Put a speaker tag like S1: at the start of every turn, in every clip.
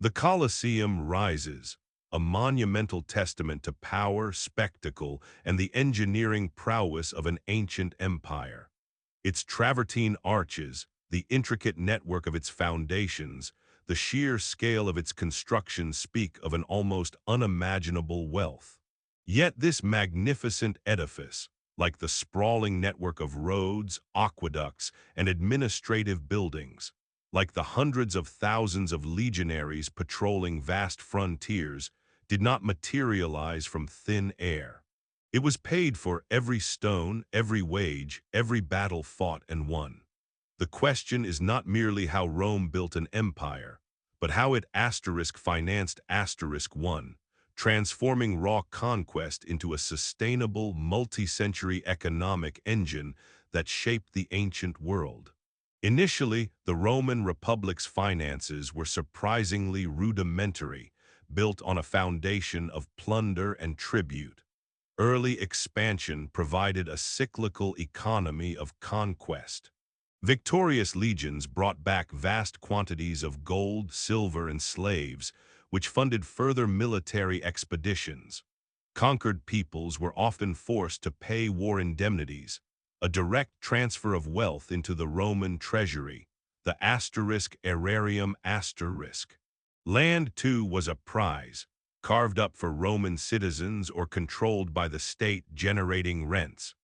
S1: The Colosseum rises, a monumental testament to power, spectacle, and the engineering prowess of an ancient empire. Its travertine arches, the intricate network of its foundations, the sheer scale of its construction speak of an almost unimaginable wealth. Yet this magnificent edifice, like the sprawling network of roads, aqueducts, and administrative buildings, like the hundreds of thousands of legionaries patrolling vast frontiers, did not materialize from thin air. It was paid for every stone, every wage, every battle fought and won. The question is not merely how Rome built an empire, but how it financed one, transforming raw conquest into a sustainable multi-century economic engine that shaped the ancient world. Initially, the Roman Republic's finances were surprisingly rudimentary, built on a foundation of plunder and tribute. Early expansion provided a cyclical economy of conquest. Victorious legions brought back vast quantities of gold, silver, and slaves, which funded further military expeditions. Conquered peoples were often forced to pay war indemnities, a direct transfer of wealth into the Roman treasury, the aerarium asterisk. Land, too, was a prize, carved up for Roman citizens or controlled by the state generating rents.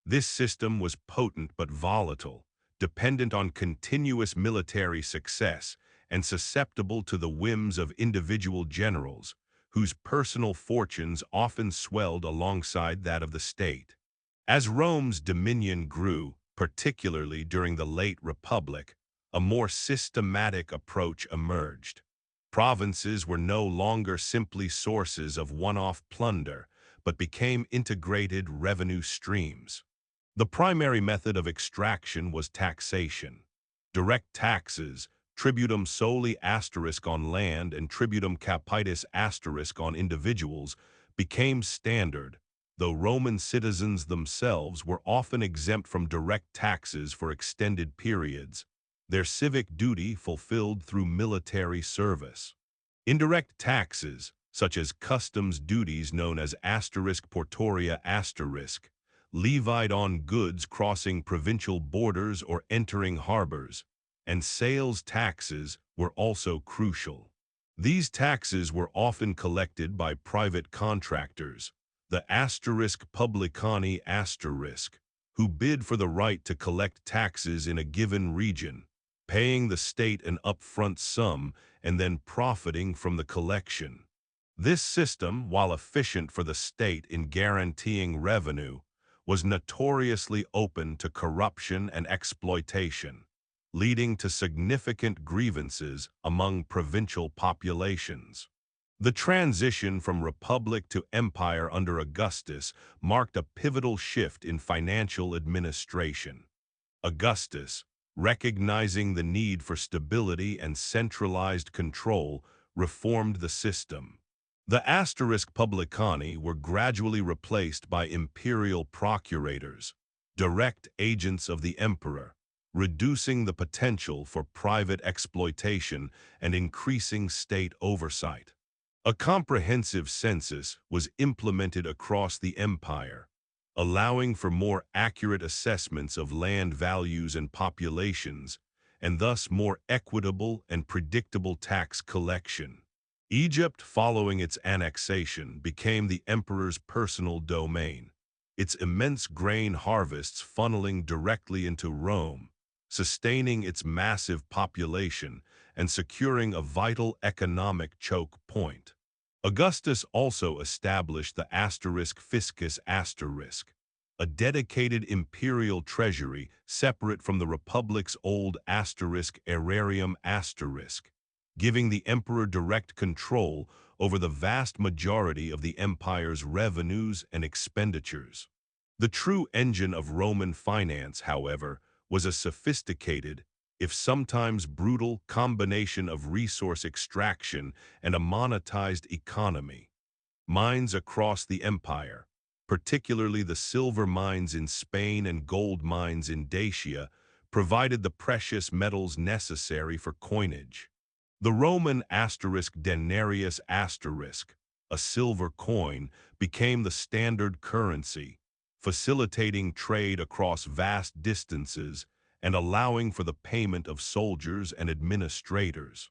S1: This system was potent but volatile, dependent on continuous military success and susceptible to the whims of individual generals, whose personal fortunes often swelled alongside that of the state. As Rome's dominion grew, particularly during the late Republic, a more systematic approach emerged. Provinces were no longer simply sources of one-off plunder, but became integrated revenue streams. The primary method of extraction was taxation. Direct taxes, tributum soli asterisk on land and tributum capitis asterisk on individuals, became standard, though Roman citizens themselves were often exempt from direct taxes for extended periods, their civic duty fulfilled through military service. Indirect taxes, such as customs duties known as portoria asterisk, levied on goods crossing provincial borders or entering harbors, and sales taxes were also crucial. These taxes were often collected by private contractors, the publicani who bid for the right to collect taxes in a given region, paying the state an upfront sum and then profiting from the collection. This system, while efficient for the state in guaranteeing revenue, was notoriously open to corruption and exploitation, leading to significant grievances among provincial populations. The transition from republic to empire under Augustus marked a pivotal shift in financial administration. Augustus, recognizing the need for stability and centralized control, reformed the system. The publicani were gradually replaced by imperial procurators, direct agents of the emperor, reducing the potential for private exploitation and increasing state oversight. A comprehensive census was implemented across the empire, allowing for more accurate assessments of land values and populations, and thus more equitable and predictable tax collection. Egypt, following its annexation, became the emperor's personal domain, its immense grain harvests funneling directly into Rome, sustaining its massive population and securing a vital economic choke point. Augustus also established the fiscus a dedicated imperial treasury separate from the republic's old aerarium giving the emperor direct control over the vast majority of the empire's revenues and expenditures. The true engine of Roman finance, however, was a sophisticated, if sometimes brutal, combination of resource extraction and a monetized economy. Mines across the empire, particularly the silver mines in Spain and gold mines in Dacia, provided the precious metals necessary for coinage. The Roman denarius a silver coin, became the standard currency, facilitating trade across vast distances and allowing for the payment of soldiers and administrators.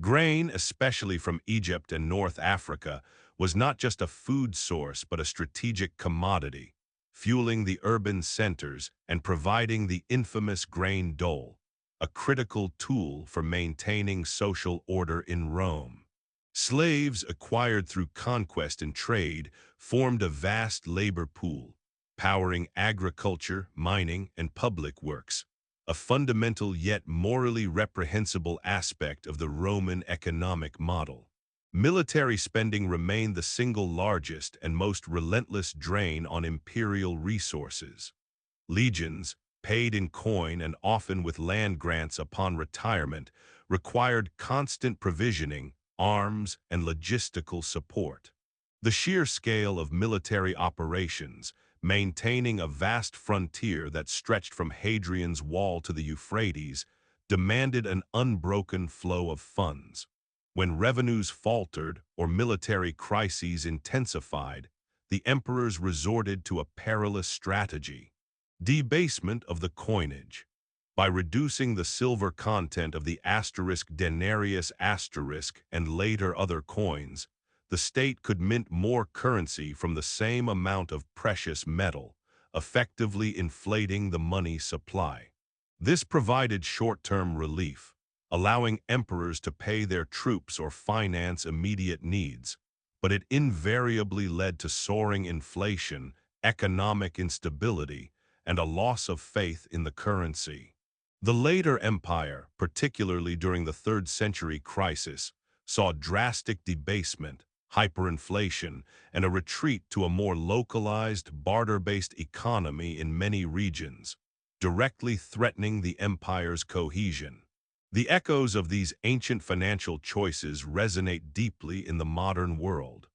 S1: Grain, especially from Egypt and North Africa, was not just a food source but a strategic commodity, fueling the urban centers and providing the infamous grain dole, a critical tool for maintaining social order in Rome. Slaves acquired through conquest and trade formed a vast labor pool, powering agriculture, mining, and public works, a fundamental yet morally reprehensible aspect of the Roman economic model. Military spending remained the single largest and most relentless drain on imperial resources. Legions, paid in coin and often with land grants upon retirement, required constant provisioning, arms, and logistical support. The sheer scale of military operations, maintaining a vast frontier that stretched from Hadrian's Wall to the Euphrates, demanded an unbroken flow of funds. When revenues faltered or military crises intensified, the emperors resorted to a perilous strategy: debasement of the coinage. By reducing the silver content of the denarius and later other coins, the state could mint more currency from the same amount of precious metal, effectively inflating the money supply. This provided short-term relief, allowing emperors to pay their troops or finance immediate needs, but it invariably led to soaring inflation, economic instability, and a loss of faith in the currency. The later empire, particularly during the 3rd century crisis, saw drastic debasement, hyperinflation, and a retreat to a more localized, barter-based economy in many regions, directly threatening the empire's cohesion. The echoes of these ancient financial choices resonate deeply in the modern world.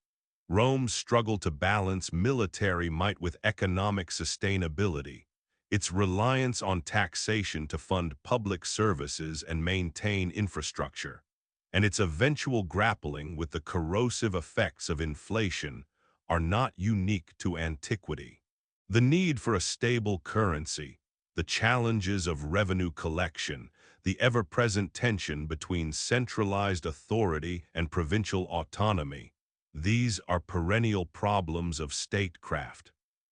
S1: Rome's struggle to balance military might with economic sustainability, its reliance on taxation to fund public services and maintain infrastructure, and its eventual grappling with the corrosive effects of inflation are not unique to antiquity. The need for a stable currency, the challenges of revenue collection, the ever-present tension between centralized authority and provincial autonomy, these are perennial problems of statecraft.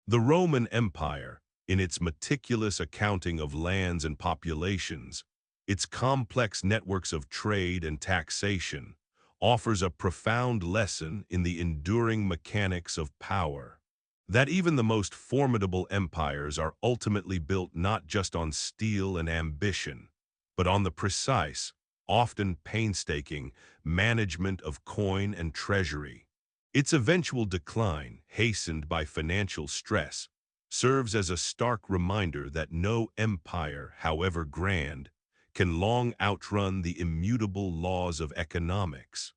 S1: The Roman Empire, in its meticulous accounting of lands and populations, its complex networks of trade and taxation, offers a profound lesson in the enduring mechanics of power. That even the most formidable empires are ultimately built not just on steel and ambition, but on the precise, often painstaking, management of coin and treasury. Its eventual decline, hastened by financial stress, serves as a stark reminder that no empire, however grand, can long outrun the immutable laws of economics.